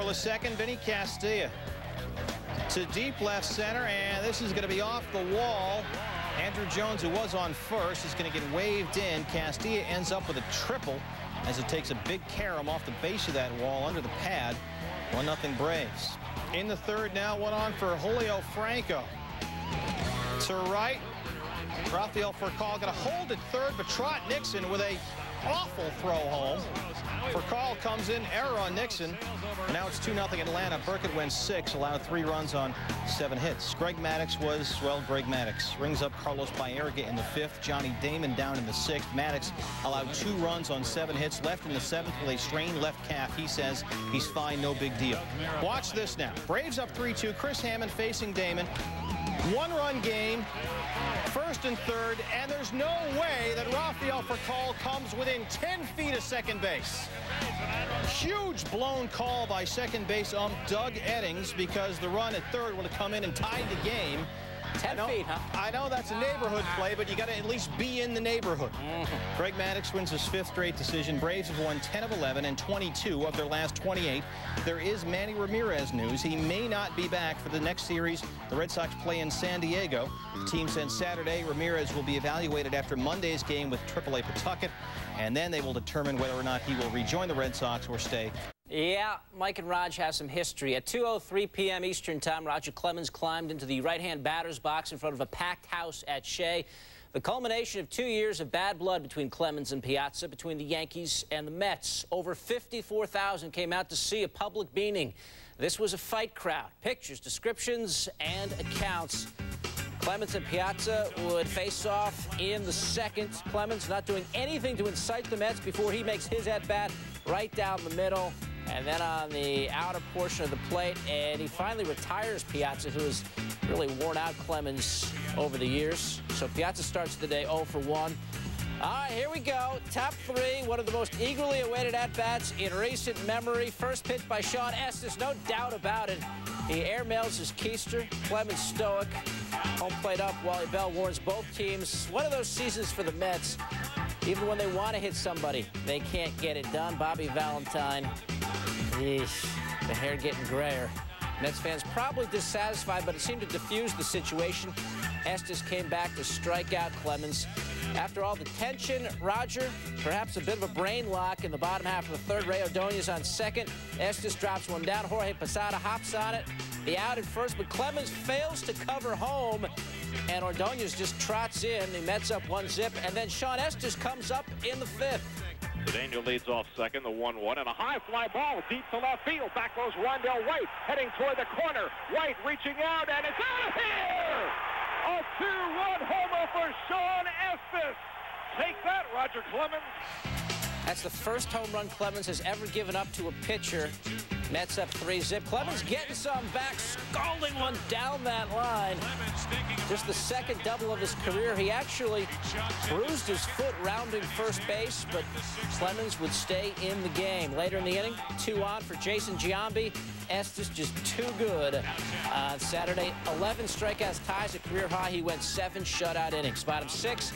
to second, Vinny Castilla. To deep left center, and this is going to be off the wall. Andrew Jones, who was on first, is going to get waved in. Castilla ends up with a triple as it takes a big carom off the base of that wall under the pad. 1-0 Braves. In the third now, one on for Julio Franco. To right, Rafael Furcal got a hold at third, but Trot Nixon with a awful throw home. Furcal comes in, error on Nixon. Now it's 2-0 Atlanta. Burkett wins 6, allowed 3 runs on 7 hits. Greg Maddux was, well, Greg Maddux. Rings up Carlos Baerga in the 5th. Johnny Damon down in the 6th. Maddux allowed 2 runs on 7 hits. Left in the 7th with a strained left calf. He says he's fine, no big deal. Watch this now. Braves up 3-2. Chris Hammond facing Damon. 1-run game, first and third, and there's no way that Rafael Furcal comes within 10 feet of second base. Huge blown call by second base Doug Eddings, because the run at third would have come in and tied the game. 10 feet, huh? I know that's a neighborhood play, but you got to at least be in the neighborhood. Greg Maddux wins his 5th straight decision. Braves have won 10 of 11 and 22 of their last 28. There is Manny Ramirez news. He may not be back for the next series. The Red Sox play in San Diego. The team said Saturday Ramirez will be evaluated after Monday's game with AAA Pawtucket, and then they will determine whether or not he will rejoin the Red Sox or stay. Yeah, Mike and Raj have some history. At 2:03 p.m. Eastern Time, Roger Clemens climbed into the right-hand batter's box in front of a packed house at Shea. The culmination of 2 years of bad blood between Clemens and Piazza, between the Yankees and the Mets. Over 54,000 came out to see a public meeting. This was a fight crowd. Pictures, descriptions, and accounts. Clemens and Piazza would face off in the 2nd. Clemens not doing anything to incite the Mets before he makes his at-bat right down the middle. And then on the outer portion of the plate, and he finally retires Piazza, who has really worn out Clemens over the years. So Piazza starts the day 0 for 1. All right, here we go. Top 3, one of the most eagerly awaited at-bats in recent memory. First pitch by Sean Estes, no doubt about it. He airmails his keister. Clemens stoic. Home plate up. Wally Bell warns both teams. One of those seasons for the Mets. Even when they want to hit somebody, they can't get it done. Bobby Valentine. Yeesh, the hair getting grayer. Mets fans probably dissatisfied, but it seemed to diffuse the situation. Estes came back to strike out Clemens. After all the tension, Roger, perhaps a bit of a brain lock in the bottom half of the 3rd. Ray Ordonez on 2nd. Estes drops one down. Jorge Posada hops on it. The out at first, but Clemens fails to cover home, and Ordonez just trots in. The Mets up 1-0, and then Sean Estes comes up in the 5th. Daniel leads off second, the 1-1, and a high fly ball deep to left field. Back goes Rondell White, heading toward the corner. White reaching out, and it's out of here! A 2-run homer for Sean Estes. Take that, Roger Clemens. That's the first home run Clemens has ever given up to a pitcher. Mets up 3-0. Clemens getting some back, scalding one down that line. Just the 2nd double of his career. He actually bruised his foot rounding first base, but Clemens would stay in the game. Later in the inning, 2 on for Jason Giambi. Estes just too good. On Saturday, 11 strikeouts, ties a career high. He went 7 shutout innings. Bottom 6,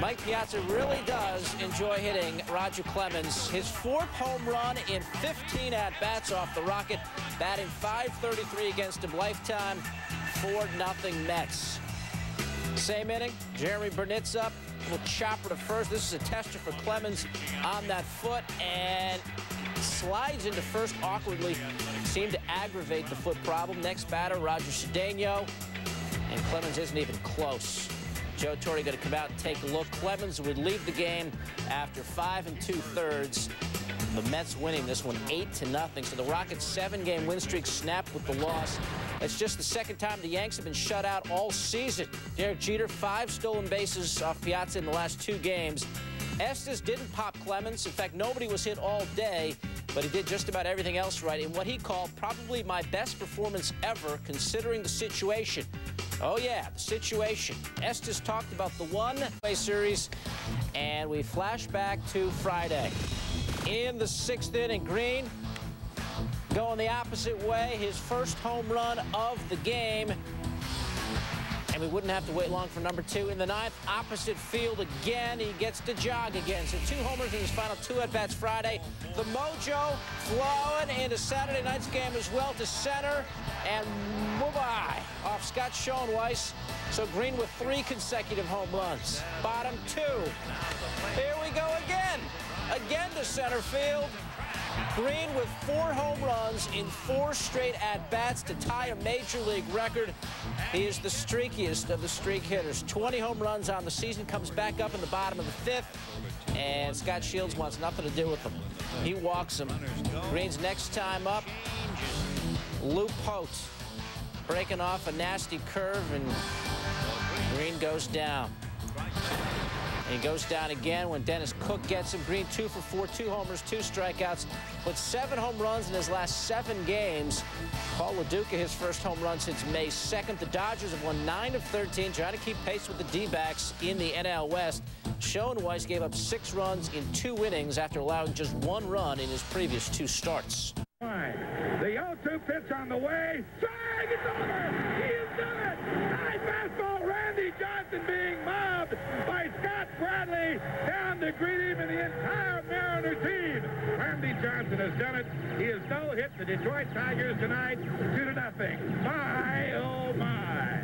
Mike Piazza really does enjoy hitting Roger Clemens. His 4th home run in 15 at-bats off the Rocket, batting .533 against him lifetime. 4-0 Mets. Same inning, Jeremy Burnett's up. Little chopper to first. This is a tester for Clemens on that foot, and slides into first awkwardly. Seemed to aggravate the foot problem. Next batter, Roger Cedeno, and Clemens isn't even close. Joe Torre going to come out and take a look. Clemens would lead the game after 5 2/3. The Mets winning this one 8-0. So the Rockets' 7-game win streak snapped with the loss. It's just the 2nd time the Yanks have been shut out all season. Derek Jeter, 5 stolen bases off Piazza in the last 2 games. Estes didn't pop Clemens. In fact, nobody was hit all day, but he did just about everything else right in what he called probably my best performance ever, considering the situation. Oh, yeah, the situation. Estes talked about the one-way series, and we flash back to Friday. In the 6th inning, Green going the opposite way, his first home run of the game. And And we wouldn't have to wait long for number 2 in the 9th. Opposite field again. He gets to jog again. So 2 homers in his final 2 at-bats Friday. The mojo flowing into Saturday night's game as well to center. And bye-bye off Scott Schoenweiss. So Green with 3 consecutive home runs. Bottom 2. Here we go again. Again to center field. Green with 4 home runs in 4 straight at-bats to tie a major league record. He is the streakiest of the streak hitters. 20 home runs on the season, comes back up in the bottom of the 5th, and Scott Shields wants nothing to do with him. He walks him. Green's next time up, Lou Pote breaking off a nasty curve, and Green goes down. And he goes down again when Dennis Cook gets him. Green 2 for 4, 2 homers, 2 strikeouts, with 7 home runs in his last 7 games. Paul LaDuca, his first home run since May 2nd. The Dodgers have won 9 of 13, trying to keep pace with the D-backs in the NL West. Schoenweiss gave up 6 runs in 2 innings after allowing just 1 run in his previous 2 starts. The 0-2 pitch on the way. Swing! It's over! He has done it! High fastball. Randy Johnson being mobbed by Scott Bradley. Down to greet him and the entire Mariner team. Randy Johnson has done it. He has no-hit the Detroit Tigers tonight 2-0. My, oh my.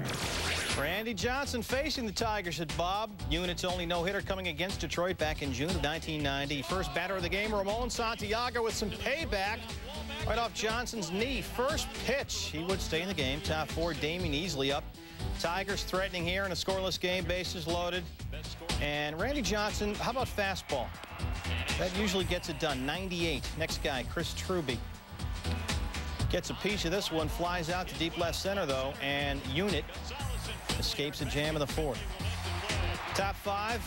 Randy Johnson facing the Tigers at Bob. Unit's only no-hitter coming against Detroit back in June of 1990. First batter of the game, Ramon Santiago, with some payback right off Johnson's knee. First pitch, he would stay in the game. Top 4, Damien Easley up. Tigers threatening here in a scoreless game, bases loaded. And Randy Johnson, how about fastball? That usually gets it done. 98. Next guy, Chris Truby. Gets a piece of this one, flies out to deep left center, though, and Unit escapes the jam of the 4th. Top 5,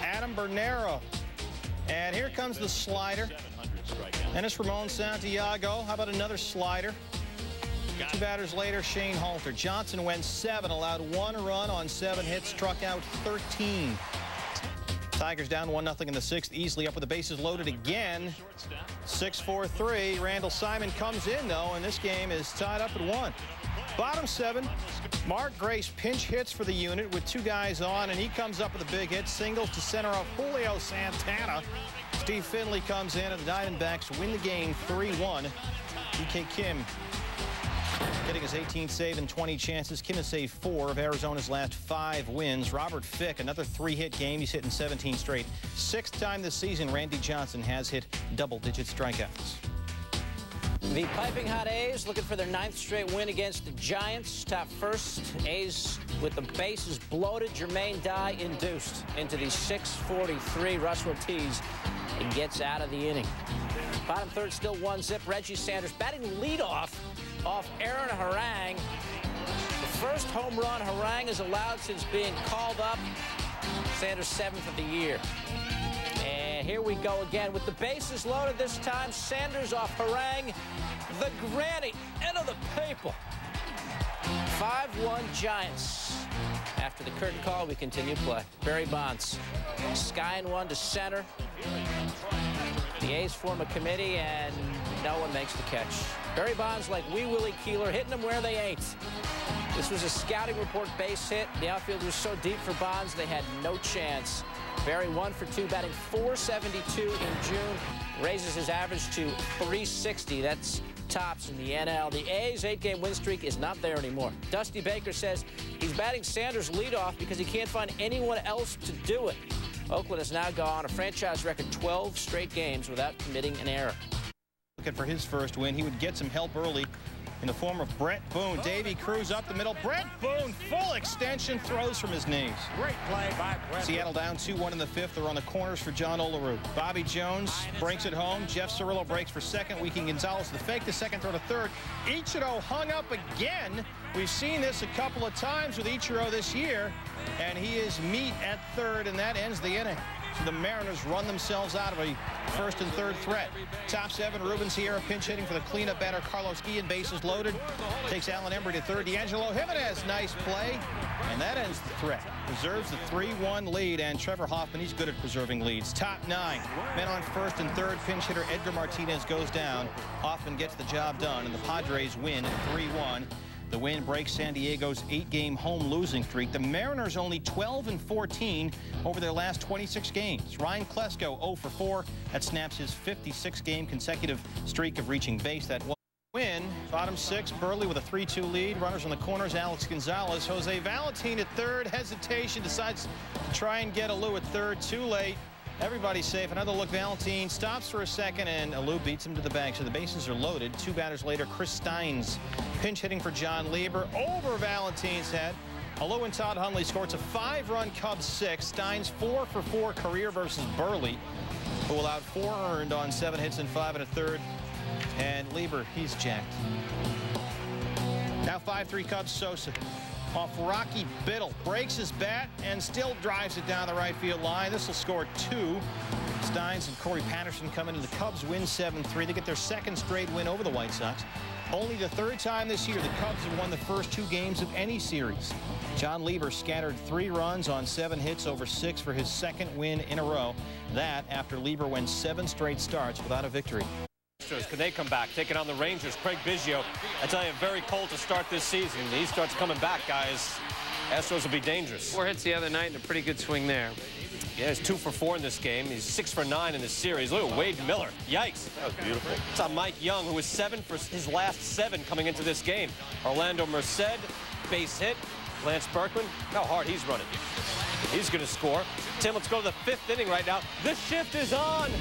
Adam Bernero. And here comes the slider. And it's Ramon Santiago. How about another slider? 2 batters later, Shane Halter. Johnson went 7, allowed 1 run on 7 hits, struck out 13. Tigers down 1-0 in the 6th. Easily up with the bases loaded again. 6-4-3. Randall Simon comes in, though, and this game is tied up at 1. Bottom 7, Mark Grace pinch hits for the Unit with 2 guys on, and he comes up with a big hit. Singles to center off Julio Santana. Steve Finley comes in, and the Diamondbacks win the game 3-1. D.K. Kim getting his 18th save in 20 chances. Kim has saved 4 of Arizona's last 5 wins. Robert Fick, another 3-hit game. He's hitting 17 straight. 6th time this season, Randy Johnson has hit double-digit strikeouts. The piping hot A's looking for their 9th straight win against the Giants. Top first, A's with the bases bloated. Jermaine Dye induced into the 6:43. Russ Ortiz gets out of the inning. Bottom 3rd, still 1-0. Reggie Sanders batting leadoff off Aaron Harang. The first home run Harang has allowed since being called up. Sanders' 7th of the year. And here we go again with the bases loaded this time. Sanders off Harang. The granny into the paper. 5-1 Giants. After the curtain call, we continue play. Barry Bonds, skying one to center. The A's form a committee, and no one makes the catch. Barry Bonds, like Wee Willie Keeler, hitting them where they ain't. This was a scouting report base hit. The outfield was so deep for Bonds, they had no chance. Barry 1 for 2, batting .472 in June. Raises his average to .360. That's tops in the NL. The A's 8-game win streak is not there anymore. Dusty Baker says he's batting Sanders leadoff because he can't find anyone else to do it. Oakland has now gone a franchise record 12 straight games without committing an error. Looking for his first win. He would get some help early in the form of Brett Boone. Davey Cruz up the middle. Brett Boone, full extension, throws from his knees. Great play by Brett. Seattle down 2-1 in the 5th. They're on the corners for John Olerud. Bobby Jones breaks it home. Jeff Cirillo breaks for 2nd. Weeking Gonzalez the fake to 2nd, throw to 3rd. Ichiro hung up again. We've seen this a couple of times with Ichiro this year, and he is meat at 3rd, and that ends the inning. So the Mariners run themselves out of a 1st and 3rd threat. Top 7, Ruben Sierra pinch hitting for the cleanup batter. Carlos Guillen, bases loaded. Takes Alan Embry to 3rd. D'Angelo Jimenez, nice play. And that ends the threat. Preserves the 3-1 lead, and Trevor Hoffman, he's good at preserving leads. Top 9, men on 1st and 3rd. Pinch hitter Edgar Martinez goes down. Hoffman gets the job done, and the Padres win 3-1. The win breaks San Diego's 8-game home losing streak. The Mariners only 12-14 over their last 26 games. Ryan Klesko 0 for 4. That snaps his 56-game consecutive streak of reaching base. That win. Bottom 6, Burley with a 3-2 lead. Runners on the corners, Alex Gonzalez. Jose Valentin at third. Hesitation, decides to try and get Alou at third. Too late. Everybody's safe. Another look. Valentin stops for a second, and Alou beats him to the bag. So the bases are loaded. 2 batters later, Chris Steins pinch hitting for John Lieber over Valentin's head. Alou and Todd Hundley scores a 5-run Cubs 6. Steins 4 for 4 career versus Burley, who allowed 4 earned on 7 hits and 5 1/3. And Lieber, he's jacked. Now 5-3 Cubs. Sosa off Rocky Biddle, breaks his bat and still drives it down the right field line. This will score 2. Steins and Corey Patterson come into the Cubs, win 7-3. They get their 2nd straight win over the White Sox. Only the 3rd time this year the Cubs have won the first 2 games of any series. John Lieber scattered 3 runs on 7 hits over 6 for his 2nd win in a row. That after Lieber went 7 straight starts without a victory. Can they come back, taking on the Rangers? Craig Biggio, I tell you, very cold to start this season. He starts coming back, guys. Astros will be dangerous. 4 hits the other night and a pretty good swing there. Yeah, he's 2 for 4 in this game. He's 6 for 9 in this series. Look at Wade Miller. Yikes. That was beautiful. It's on Mike Young, who was 7 for his last 7 coming into this game. Orlando Merced, base hit. Lance Berkman, how hard he's running. He's going to score. Tim, let's go to the 5th inning right now. The shift is on.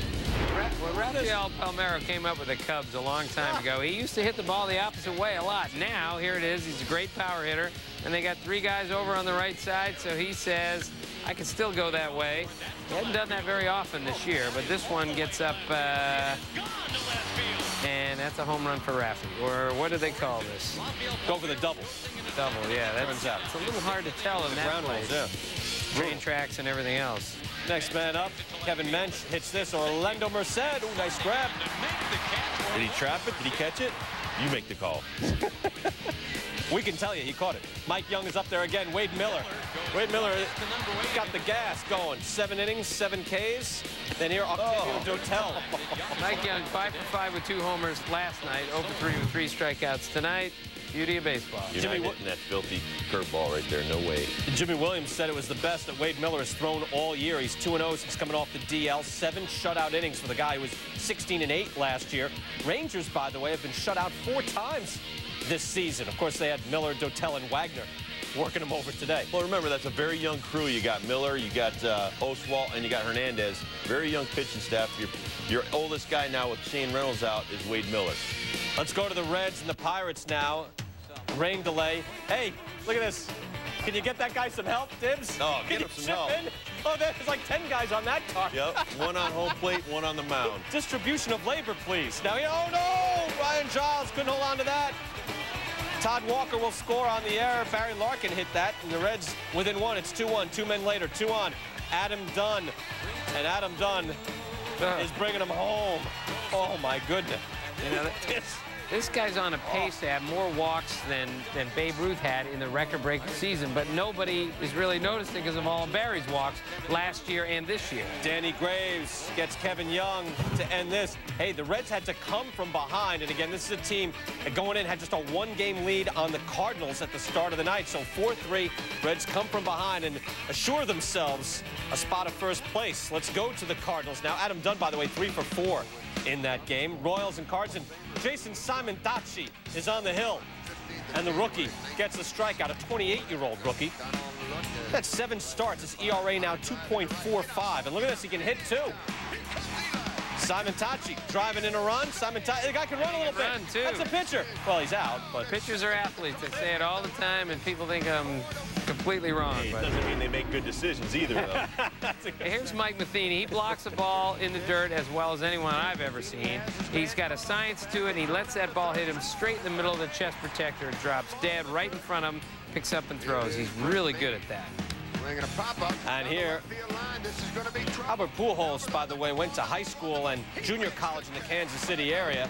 Well, Rafael Palmeiro came up with the Cubs a long time ago. He used to hit the ball the opposite way a lot. Now, here it is. He's a great power hitter. And they got 3 guys over on the right side, so he says, I can still go that way. He hadn't done that very often this year, but this one gets up, and that's a home run for Rafi. Or what do they call this? Go for the double. Double, yeah. Turns out. It's a little hard to tell in that place. Yeah. Train tracks and everything else. Next man up, Kevin Mensch hits this. Orlando Merced. Ooh, nice grab. Did he trap it? Did he catch it? You make the call. We can tell you he caught it. Mike Young is up there again. Wade Miller. Wade Miller got the gas going. 7 innings, 7 Ks. Then here, Octavio Dotel. Mike Young, 5 for 5 with 2 homers last night. 0 for 3 with 3 strikeouts tonight. Beauty of baseball. You're not hitting that filthy curveball right there. No way. Jimmy Williams said it was the best that Wade Miller has thrown all year. He's 2-0 since coming off the DL. 7 shutout innings for the guy who was 16-8 last year. Rangers, by the way, have been shut out 4 times this season. Of course, they had Miller, Dotel, and Wagner working them over today. Well, remember, that's a very young crew. You got Miller, you got Oswalt, and you got Hernandez. Very young pitching staff. Your oldest guy now with Shane Reynolds out is Wade Miller. Let's go to the Reds and the Pirates now. Rain delay. Hey, look at this. Can you get that guy some help, Tibbs? Oh, get him some help. Oh, there's like 10 guys on that car. Yep, 1 on home plate, 1 on the mound. Distribution of labor, please. Now, oh no! Ryan Giles couldn't hold on to that. Todd Walker will score on the error. Barry Larkin hit that, and the Reds within 1. It's 2-1. 2 men later. 2 on. Adam Dunn. And Adam Dunn is bringing them home. Oh, my goodness. You know, this guy's on a pace to have more walks than Babe Ruth had in the record-breaking season, but nobody is really noticing because of all of Barry's walks last year and this year. Danny Graves gets Kevin Young to end this. Hey, the Reds had to come from behind, and again, this is a team that going in had just a 1-game lead on the Cardinals at the start of the night. So 4-3, Reds come from behind and assure themselves a spot of first place. Let's go to the Cardinals now. Adam Dunn, by the way, 3 for 4 in that game. Royals and Cards, and Jason Simon-Dachi is on the hill. And the rookie gets a strikeout, a 28-year-old rookie. That's 7 starts. His ERA now 2.45. And look at this, he can hit too. Simon-Dachi driving in a run. The guy can run a little bit. Run too. That's a pitcher. Well, he's out, but pitchers are athletes. They say it all the time, and people think I'm completely wrong. Hey, it doesn't mean they make good decisions either, though. Here's Mike Matheny. He blocks a ball in the dirt as well as anyone I've ever seen. He's got a science to it. He lets that ball hit him straight in the middle of the chest protector. It drops dead right in front of him, picks up and throws. He's really good at that. And here, Albert Pujols, by the way, went to high school and junior college in the Kansas City area.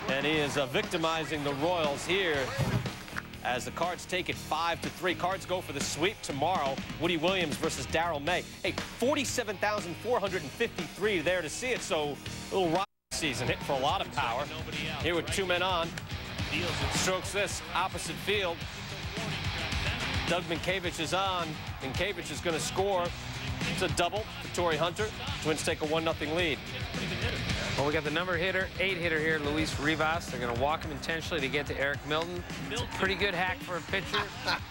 And he is victimizing the Royals here as the Cards take it 5-3. Cards go for the sweep tomorrow. Woody Williams versus Darryl May. Hey, 47,453 there to see it. So a little rock season hit for a lot of power. Here with 2 men on. Strokes this opposite field. Doug Minkiewicz is on. Minkiewicz is going to score. It's a double for Torrey Hunter. Twins take a 1-0 lead. Well, we got the number 8 hitter here, Luis Rivas. They're going to walk him intentionally to get to Eric Milton. It's a pretty good hack for a pitcher.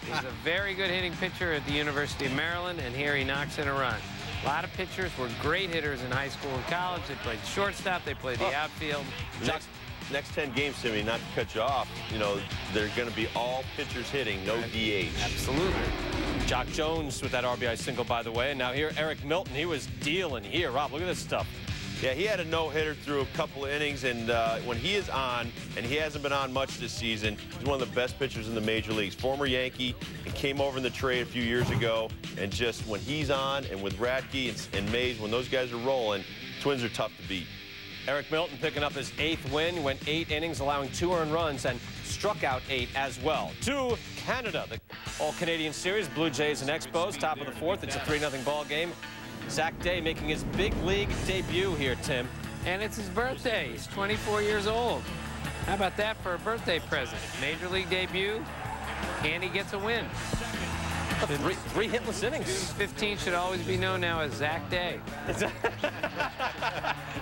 He's a very good hitting pitcher at the University of Maryland, and here he knocks in a run. A lot of pitchers were great hitters in high school and college. They played shortstop. They played the outfield. Next 10 games, Timmy, not to cut you off, you know, they're going to be all pitchers hitting, no DH. Absolutely. Jock Jones with that RBI single, by the way. And now here, Eric Milton, he was dealing here. Rob, look at this stuff. Yeah, he had a no-hitter through a couple of innings, and when he is on, and he hasn't been on much this season, he's one of the best pitchers in the major leagues. Former Yankee, and came over in the trade a few years ago, and just when he's on, and with Radke and Mays, when those guys are rolling, Twins are tough to beat. Eric Milton picking up his 8th win, went 8 innings, allowing 2 earned runs, and struck out 8 as well. To Canada, the All-Canadian Series, Blue Jays and Expos, top of the 4th. It's a 3-0 ball game. Zach Day making his big league debut here, Tim. And it's his birthday. He's 24 years old. How about that for a birthday present? Major league debut, and he gets a win. Three hitless innings. 15 should always be known now as Zach Day. That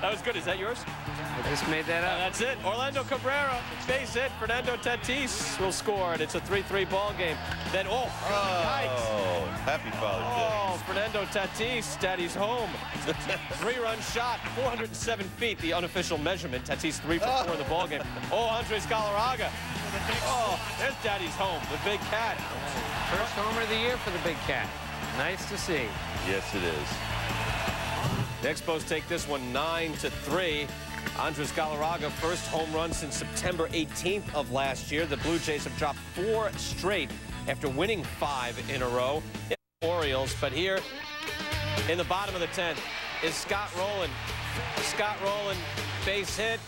was good. Is that yours? I just made that up. That's it. Orlando Cabrera, base hit. Fernando Tatis will score, and it's a 3-3 ball game. Then, yikes. Happy Father's Day. Oh, Fernando Tatis, Daddy's home. 3-run shot, 407 feet, the unofficial measurement. Tatis 3 for 4 in the ball game. Oh, Andres Galarraga. Oh, there's Daddy's home, the big cat. First homer of the year for the big cat. Nice to see. Yes, it is. The Expos take this one 9-3. Andres Galarraga, first home run since September 18th of last year. The Blue Jays have dropped 4 straight after winning 5 in a row. Orioles, but here in the bottom of the 10th is Scott Rowland. Scott Rowland, base hit.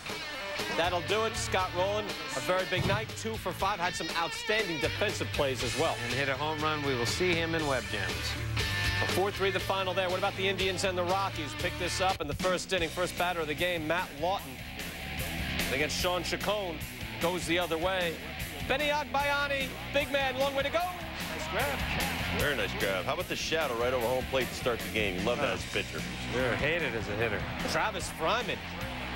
That'll do it. Scott Rowland, a very big night, 2 for 5. Had some outstanding defensive plays as well. And hit a home run. We will see him in Web Gems. 4-3 the final there. What about the Indians and the Rockies? Pick this up in the first inning. First batter of the game, Matt Lawton. Against Sean Chacon. Goes the other way. Benny Agbayani, big man, long way to go. Nice grab. Very nice grab. How about the shadow right over home plate to start the game? You love that as a pitcher. Sure, hate it as a hitter. Travis Fryman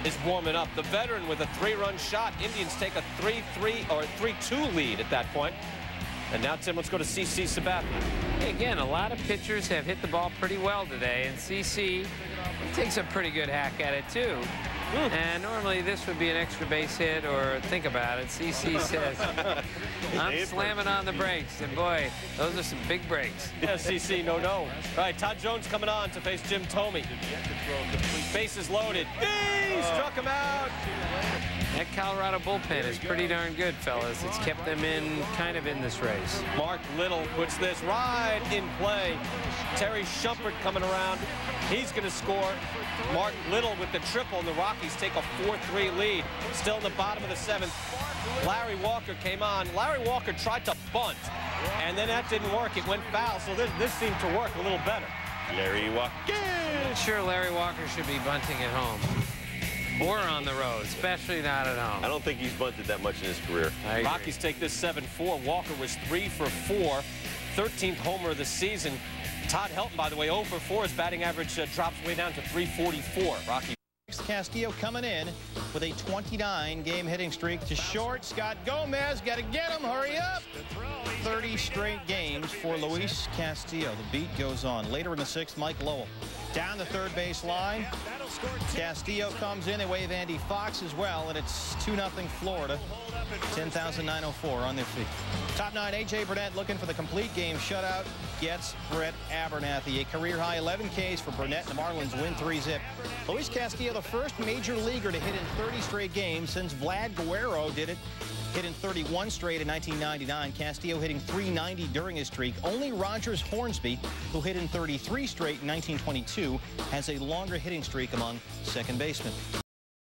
is warming up. The veteran with a 3-run shot. Indians take a 3-3 or 3-2 lead at that point. And now, Tim, let's go to CC Sabathia. Again, a lot of pitchers have hit the ball pretty well today, and CC takes a pretty good hack at it, too. And normally this would be an extra base hit, or think about it. CC says, I'm slamming on the brakes, and boy, those are some big brakes. Yeah, CC, no. All right, Todd Jones coming on to face Jim Thome. Bases loaded. He struck him out. That Colorado bullpen is pretty darn good, fellas. It's kept them kind of in this race. Mark Little puts this right in play. Terry Shumpert coming around. He's going to score. Mark Little with the triple, and the Rockies take a 4-3 lead. Still in the bottom of the 7th. Larry Walker came on. Larry Walker tried to bunt, and then that didn't work. It went foul, so this seemed to work a little better. Larry Walker. I'm sure Larry Walker should be bunting at home. Or on the road, especially not at home. I don't think he's bunted that much in his career. Rockies take this 7-4. Walker was 3 for 4, 13th homer of the season. Todd Helton, by the way, 0 for 4. His batting average drops way down to 344. Rocky. Castillo coming in with a 29-game hitting streak to short. Scott Gomez, got to get him. Hurry up. 30 straight games for Luis Castillo. The beat goes on. Later in the 6th, Mike Lowell down the third base line. Castillo comes in. They wave Andy Fox as well, and it's 2-0 Florida. 10,904 on their feet. Top 9, A.J. Burnett looking for the complete game shutout. Gets Brett Abernathy. A career-high 11 Ks for Burnett, and the Marlins win 3-zip. Luis Castillo, the first major leaguer to hit in 30 straight games since Vlad Guerrero did it. Hit in 31 straight in 1999. Castillo hitting .390 during his streak. Only Rogers Hornsby, who hit in 33 straight in 1922, has a longer hitting streak among second basemen.